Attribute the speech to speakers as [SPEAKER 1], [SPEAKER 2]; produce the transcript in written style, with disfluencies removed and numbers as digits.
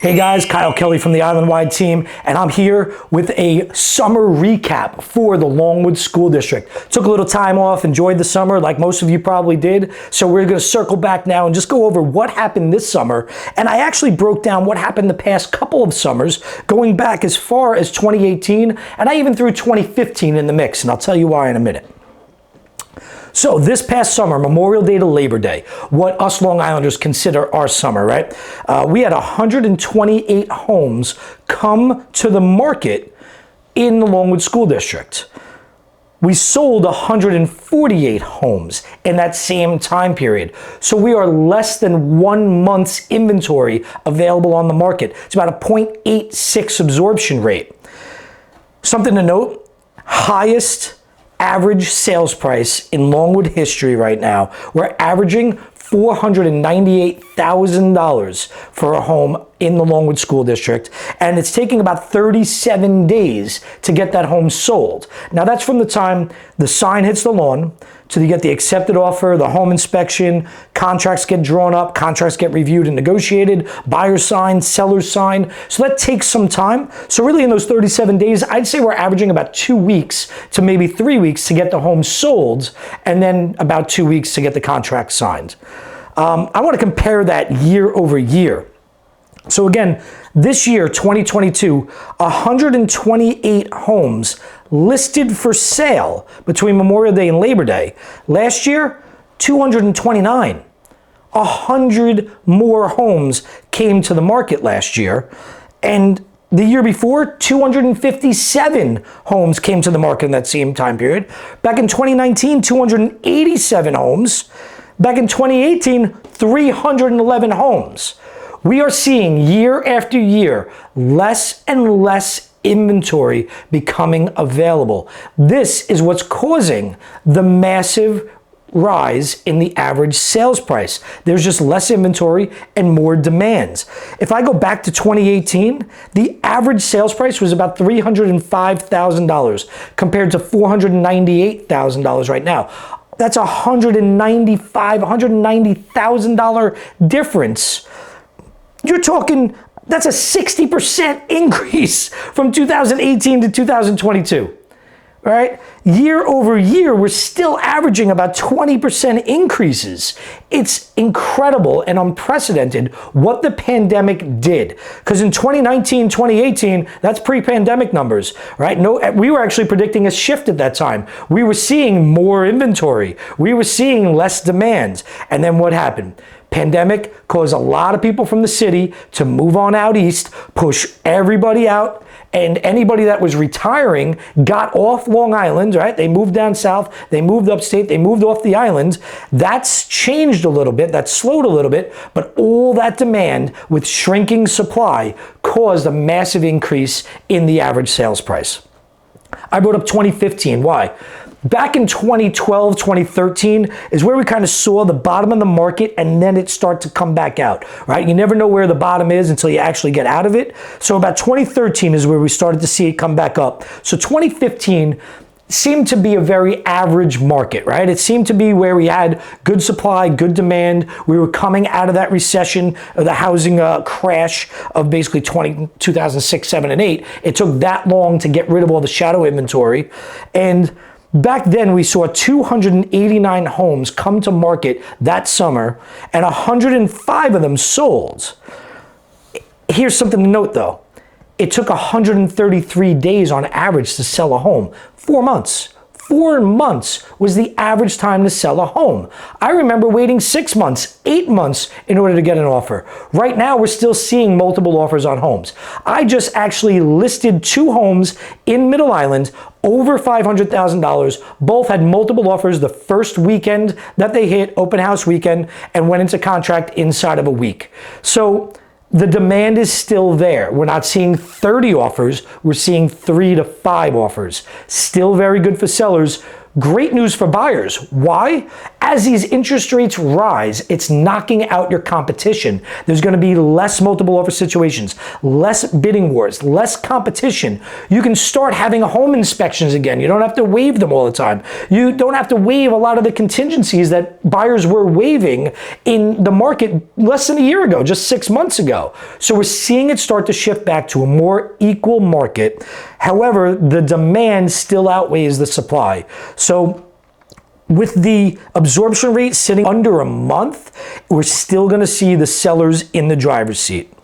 [SPEAKER 1] Hey guys, Kyle Kelly from the Island-wide team, and I'm here with a summer recap for the Longwood School District. Took a little time off, enjoyed the summer like most of you probably did, so we're going to circle back now and just go over what happened this summer. And I actually broke down what happened the past couple of summers, going back as far as 2018, and I even threw 2015 in the mix, and I'll tell you why in a minute. So this past summer, Memorial Day to Labor Day, what us Long Islanders consider our summer, right? We had 128 homes come to the market in the Longwood School District. We sold 148 homes in that same time period. So we are less than 1 month's inventory available on the market. It's about a 0.86 absorption rate. Something to note, highest average sales price in Longwood history right now. We're averaging $498,000 for a home in the Longwood School District, and it's taking about 37 days to get that home sold. Now that's from the time the sign hits the lawn to you get the accepted offer, the home inspection, contracts get drawn up, contracts get reviewed and negotiated, buyer sign, seller sign. So that takes some time. So really in those 37 days, I'd say we're averaging about 2 weeks to maybe 3 weeks to get the home sold, and then about 2 weeks to get the contract signed. I want to compare that year over year. So again, this year, 2022, 128 homes listed for sale between Memorial Day and Labor Day. Last year, 229. 100 more homes came to the market last year. And the year before, 257 homes came to the market in that same time period. Back in 2019, 287 homes. Back in 2018, 311 homes. We are seeing year after year less and less inventory becoming available. This is what's causing the massive rise in the average sales price. There's just less inventory and more demands. If I go back to 2018, the average sales price was about $305,000 compared to $498,000 right now. That's $190,000 difference. You're talking, that's a 60% increase from 2018 to 2022, right? Year over year, we're still averaging about 20% increases. It's incredible and unprecedented what the pandemic did. Because in 2019, 2018, that's pre-pandemic numbers, right? No, we were actually predicting a shift at that time. We were seeing more inventory. We were seeing less demand. And then what happened? Pandemic caused a lot of people from the city to move on out east, push everybody out, and anybody that was retiring got off Long Island, right? They moved down south, they moved upstate, they moved off the island. That's changed a little bit, that slowed a little bit, but all that demand with shrinking supply caused a massive increase in the average sales price. I brought up 2015, why? Back in 2012, 2013 is where we kind of saw the bottom of the market, and then it start to come back out, right? You never know where the bottom is until you actually get out of it. So about 2013 is where we started to see it come back up. So 2015 seemed to be a very average market, right? It seemed to be where we had good supply, good demand. We were coming out of that recession, the housing crash of basically 2006, 7, and 8. It took that long to get rid of all the shadow inventory. And back then, we saw 289 homes come to market that summer, and 105 of them sold. Here's something to note, though. It took 133 days on average to sell a home. 4 months. 4 months was the average time to sell a home. I remember waiting 6 months, 8 months in order to get an offer. Right now, we're still seeing multiple offers on homes. I just actually listed 2 homes in Middle Island over $500,000. Both had multiple offers the first weekend that they hit, open house weekend, and went into contract inside of a week. So the demand is still there. We're not seeing 30 offers. We're seeing 3 to 5 offers. Still very good for sellers. Great news for buyers. Why? As these interest rates rise, it's knocking out your competition. There's going to be less multiple offer situations, less bidding wars, less competition. You can start having home inspections again. You don't have to waive them all the time. You don't have to waive a lot of the contingencies that buyers were waiving in the market less than a year ago, just 6 months ago. So we're seeing it start to shift back to a more equal market. However, the demand still outweighs the supply. So with the absorption rate sitting under a month, we're still going to see the sellers in the driver's seat.